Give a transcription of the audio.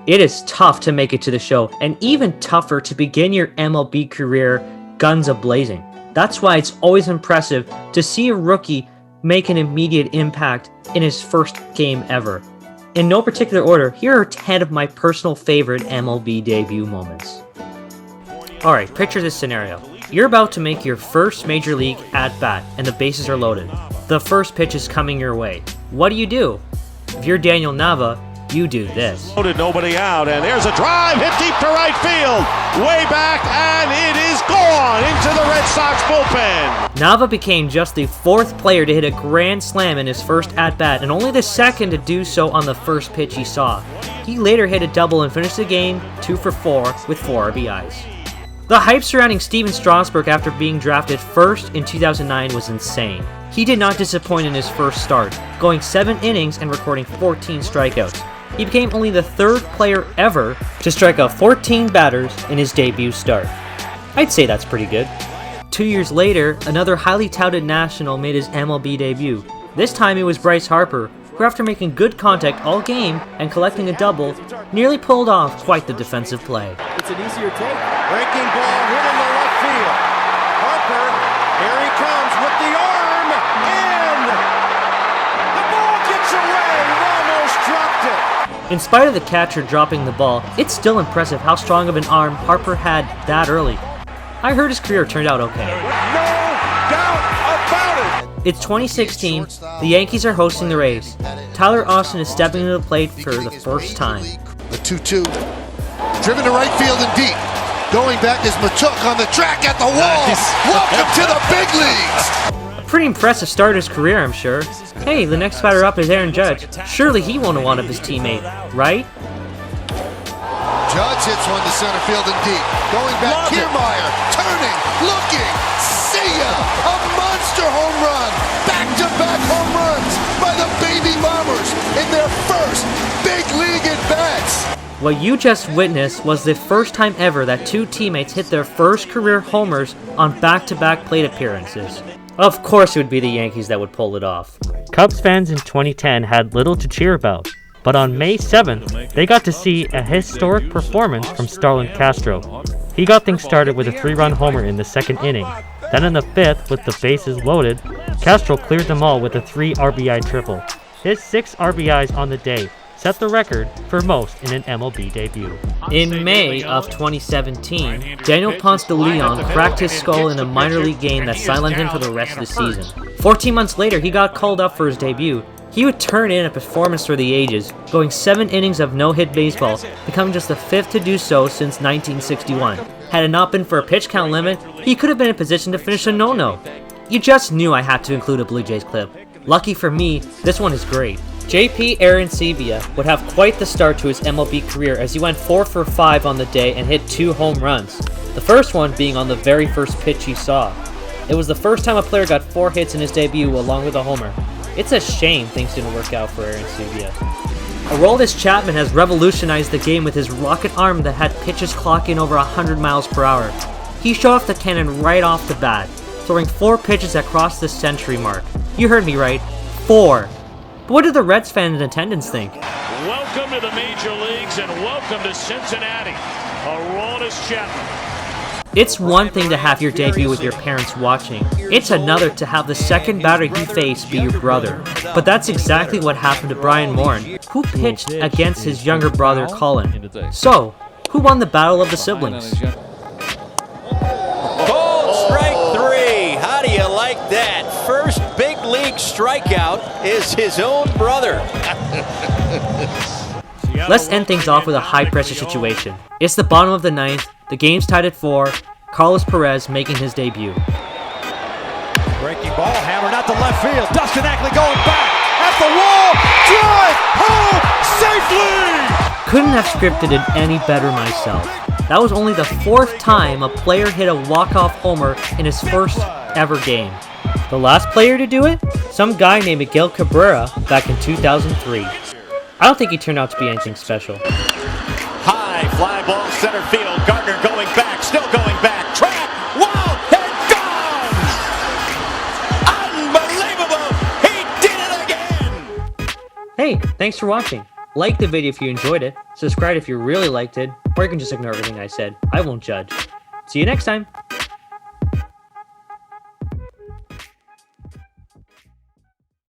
It is tough to make it to the show, and even tougher to begin your MLB career guns a-blazing. That's why it's always impressive to see a rookie make an immediate impact in his first game ever. In no particular order, here are 10 of my personal favorite MLB debut moments. Alright, picture this scenario. You're about to make your first major league at-bat, and the bases are loaded. The first pitch is coming your way. What do? If you're Daniel Nava, you do this. Loaded, nobody out, and there's a drive hit deep to right field. Way back, and it is gone into the Red Sox bullpen. Nava became just the 4th player to hit a grand slam in his first at-bat, and only the 2nd to do so on the first pitch he saw. He later hit a double and finished the game 2 for 4 with 4 RBIs. The hype surrounding Steven Strasburg after being drafted first in 2009 was insane. He did not disappoint in his first start, going 7 innings and recording 14 strikeouts. He became only the 3rd player ever to strike out 14 batters in his debut start. I'd say that's pretty good. 2 years later, another highly touted national made his MLB debut. This time it was Bryce Harper, who after making good contact all game and collecting a double, nearly pulled off quite the defensive play. It's an easier take. Breaking ball hit in the left field. Harper, here he comes with the arm, and the ball gets away. Almost dropped it. In spite of the catcher dropping the ball, it's still impressive how strong of an arm Harper had that early. I heard his career turned out okay. No doubt about it. It's 2016, the Yankees are hosting the Rays. Tyler Austin is stepping into the plate for the first time. The 2-2, driven to right field and deep. Going back is Matuk on the track at the wall. Nice. Welcome to the big leagues. A pretty impressive start to his career, I'm sure. Hey, the next batter up is Aaron Judge. Surely he won't have wanted his teammate, right? Judge hits one to center field and deep. Going back, Kiermaier, turning, looking, see ya! A monster home run! Back-to-back home runs by the Baby Bombers in their first big league at-bats! What you just witnessed was the first time ever that 2 teammates hit their first career homers on back-to-back plate appearances. Of course it would be the Yankees that would pull it off. Cubs fans in 2010 had little to cheer about. But on May 7th, they got to see a historic performance from Starlin Castro. He got things started with a 3-run homer in the 2nd inning. Then in the 5th, with the bases loaded, Castro cleared them all with a 3 RBI triple. His 6 RBIs on the day set the record for most in an MLB debut. In May of 2017, Daniel Ponce de Leon cracked his skull in a minor league game that silenced him for the rest of the season. 14 months later, he got called up for his debut. He would turn in a performance for the ages, going 7 innings of no-hit baseball, becoming just the 5th to do so since 1961. Had it not been for a pitch count limit, he could have been in position to finish a no-no. You just knew I had to include a Blue Jays clip. Lucky for me, this one is great. JP Arancibia would have quite the start to his MLB career as he went 4 for 5 on the day and hit 2 home runs. The first one being on the very first pitch he saw. It was the first time a player got 4 hits in his debut along with a homer. It's a shame things didn't work out for Arancibia. Aroldis Chapman has revolutionized the game with his rocket arm that had pitches clocking over 100 miles per hour. He showed off the cannon right off the bat, throwing 4 pitches that crossed the century mark. You heard me right, 4. But what do the Reds fans in attendance think? Welcome to the Major Leagues and welcome to Cincinnati. Aroldis Chapman. It's one thing to have your debut with your parents watching. It's another to have the second batter you face be your brother. But that's exactly what happened to Brian Morin, who pitched against his younger brother Colin. So, who won the battle of the siblings? Called strike 3. How do you like that? First big league strikeout is his own brother. Let's end things off with a high-pressure situation. It's the bottom of the 9th, the game's tied at 4, Carlos Perez making his debut. Breaking ball, hammered out to left field. Dustin Ackley going back at the wall. Drive home safely! Couldn't have scripted it any better myself. That was only the 4th time a player hit a walk-off homer in his first ever game. The last player to do it? Some guy named Miguel Cabrera back in 2003. I don't think he turned out to be anything special. High fly ball center field. Gardner going back, still going back. Track, wow, and gone! Unbelievable! He did it again! Hey, thanks for watching. Like the video if you enjoyed it, subscribe if you really liked it, or you can just ignore everything I said. I won't judge. See you next time!